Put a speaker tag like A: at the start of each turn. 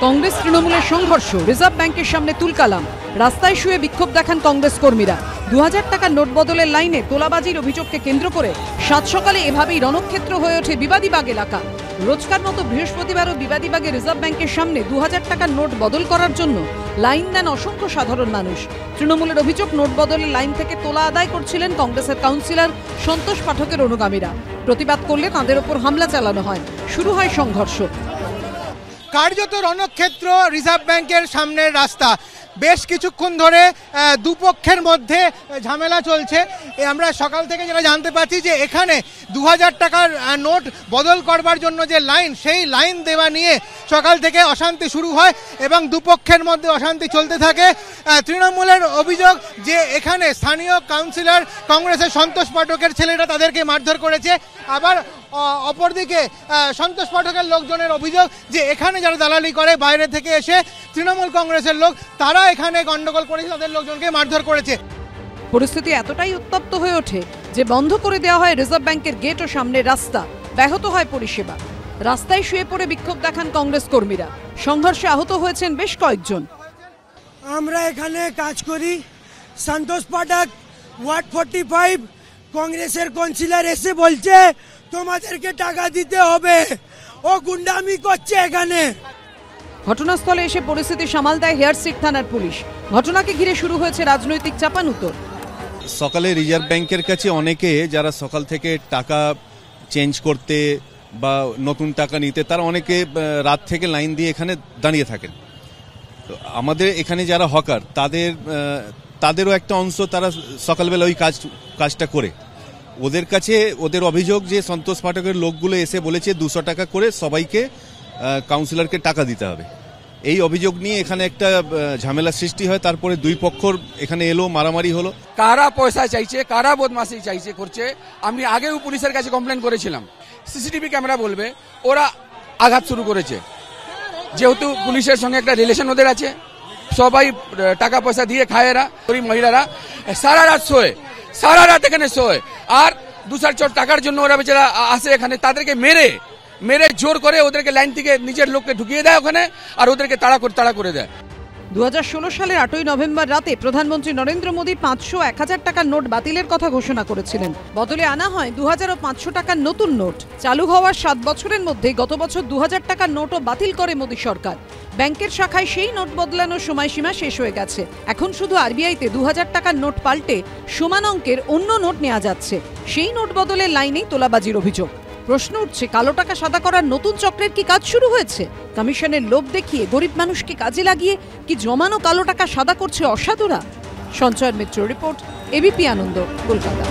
A: কংগ্রেস তৃণমূলের সংঘর্ষ, রিজার্ভ ব্যাংকের সামনে তুলকালাম, রাস্তায় শুয়ে বিক্ষোভ দেখান কংগ্রেস কর্মীরা। 2000 টাকার নোট বদলের লাইনে তোলাবাজির অভিযোগকে কেন্দ্র করে সাত সকালে এভাবেই রণক্ষেত্র হয়ে ওঠে বিবাদীবাগ এলাকা। রোজকার মতো বৃহস্পতিবারও বিবাদীবাগে রিজার্ভ ব্যাংকের সামনে 2000 টাকার নোট বদল করার জন্য লাইন দেন অসংখ্য সাধারণ মানুষ। তৃণমূলের অভিযোগ, নোট বদলের লাইন থেকে তোলা আদায় করছিলেন কংগ্রেসের কাউন্সিলর সন্তোষ পাঠকের অনুগামীরা। প্রতিবাদ করলে তাদের ওপর হামলা চালানো হয়, শুরু হয় সংঘর্ষ।
B: কার্যত রণক্ষেত্র রিজার্ভ ব্যাংকের সামনের রাস্তা। বেশ কিছুক্ষণ ধরে দুপক্ষের মধ্যে ঝামেলা চলছে। আমরা সকাল থেকে যেটা জানতে পারছি যে এখানে 2000 টাকার নোট বদল করবার জন্য যে লাইন, সেই লাইন দেওয়া নিয়ে সকাল থেকে অশান্তি শুরু হয় এবং দুপক্ষের মধ্যে অশান্তি চলতে থাকে। তৃণমূলের অভিযোগ যে এখানে স্থানীয় কাউন্সিলর কংগ্রেসের সন্তোষ পাঠকের ছেলেরা তাদেরকে মারধর করেছে। আবার অপরদিকে সন্তোষ পাঠকের লোকজনের অভিযোগ যে এখানে যারা দালালি করে বাইরে থেকে এসে তৃণমূল কংগ্রেসের লোক, তারা এখানে গন্ডগোল করেছে, তাদের লোকজনকে মারধর করেছে।
A: পরিস্থিতি এতটাই উত্তপ্ত হয়ে ওঠে যে বন্ধ করে দেওয়া হয় রিজার্ভ ব্যাংকের গেট ও সামনের রাস্তা, ব্যাহত হয় পরিষেবা। রাস্তায় শুয়ে পড়ে বিক্ষোভ দেখান কংগ্রেস কর্মীরা। সংঘর্ষে আহত হয়েছেন বেশ কয়েকজন।
C: আমরা এখানে কাজ করি, সন্তোষ পাঠক ওয়ার্ড 45 কংগ্রেসের কাউন্সিলর এসে বলছে তোমাদেরকে টাকা দিতে হবে, ও গুন্ডামি করছে এখানে।
A: ঘটনাস্থলে এসে পরিস্থিতি সামাল দেয় হেয়ারস্ট্রিট থানার পুলিশ। ঘটনাকে ঘিরে শুরু হয়েছে রাজনৈতিক চাপানুতোর।
D: সকালে রিজার্ভ ব্যাংকের কাছে অনেকে যারা সকাল থেকে টাকা চেঞ্জ করতে বা নতুন টাকা নিতে, তারা অনেকে রাত থেকে লাইন দিয়ে এখানে দাঁড়িয়ে থাকেন। তো আমাদের এখানে যারা হকার, তাদেরও একটা অংশ তারা সকালবেলা ওই কাজটা করে। ওদের কাছে ওদের অভিযোগ যে সন্তোষ পাঠকের লোকগুলো এসে বলেছে 200 টাকা করে সবাইকে কাউন্সিলরকে টাকা দিতে হবে। এই অভিযোগ নিয়ে এখানে একটা ঝামেলা সৃষ্টি হয়। তারপরে দুই পক্ষর এখানে এলো, মারামারি হলো।
E: কারা পয়সা চাইছে, কারা বদমাশি চাইছে করছে, আমি আগেও পুলিশের কাছে কমপ্লেন করেছিলাম। সিসিটিভি ক্যামেরা বলবে ওরা আঘাত শুরু করেছে। যেহেতু পুলিশের সঙ্গে একটা রিলেশন ওদের আছে, সবাই টাকা পয়সা দিয়ে খায়। এরা গরিব মহিলারা সারা রাত এখানে শোয়, আর 2-4 টাকার জন্য ওরা বেচারা আসে এখানে। তাদেরকে মেরে জোর করে ওদেরকে লাইন থেকে নিজের লোককে ঢুকিয়ে দেয় ওখানে, আর ওদেরকে তাড়া করে দেয়।
A: 2016 সালের 8ই নভেম্বর রাতে প্রধানমন্ত্রী নরেন্দ্র মোদী 500, 1000 টাকার নোট বাতিলের কথা ঘোষণা করেছিলেন। বদলে আনা হয় 2000 ও 500 টাকার নতুন নোট। চালু হওয়ার 7 বছরের মধ্যে গত বছর 2000 টাকার নোটও বাতিল করে মোদী সরকার। ব্যাংকের শাখায় সেই নোট বদলানোর সময়সীমা শেষ হয়ে গেছে। এখন শুধু আরবিআইতে 2000 টাকার নোট পাল্টে সমান অঙ্কের অন্য নোট নেওয়া যাচ্ছে। সেই নোট বদলের লাইনেই তোলাবাজির অভিযোগ। প্রশ্ন উঠছে, কালো টাকা সাদা করার নতুন চক্রের কি কাজ শুরু হয়েছে? কমিশনের লোভ দেখিয়ে গরিব মানুষকে কাজে লাগিয়ে কি জমানো কালো টাকা সাদা করছে অসাধুরা? সঞ্চয় মিত্র রিপোর্ট, এবিপি আনন্দ, কলকাতা।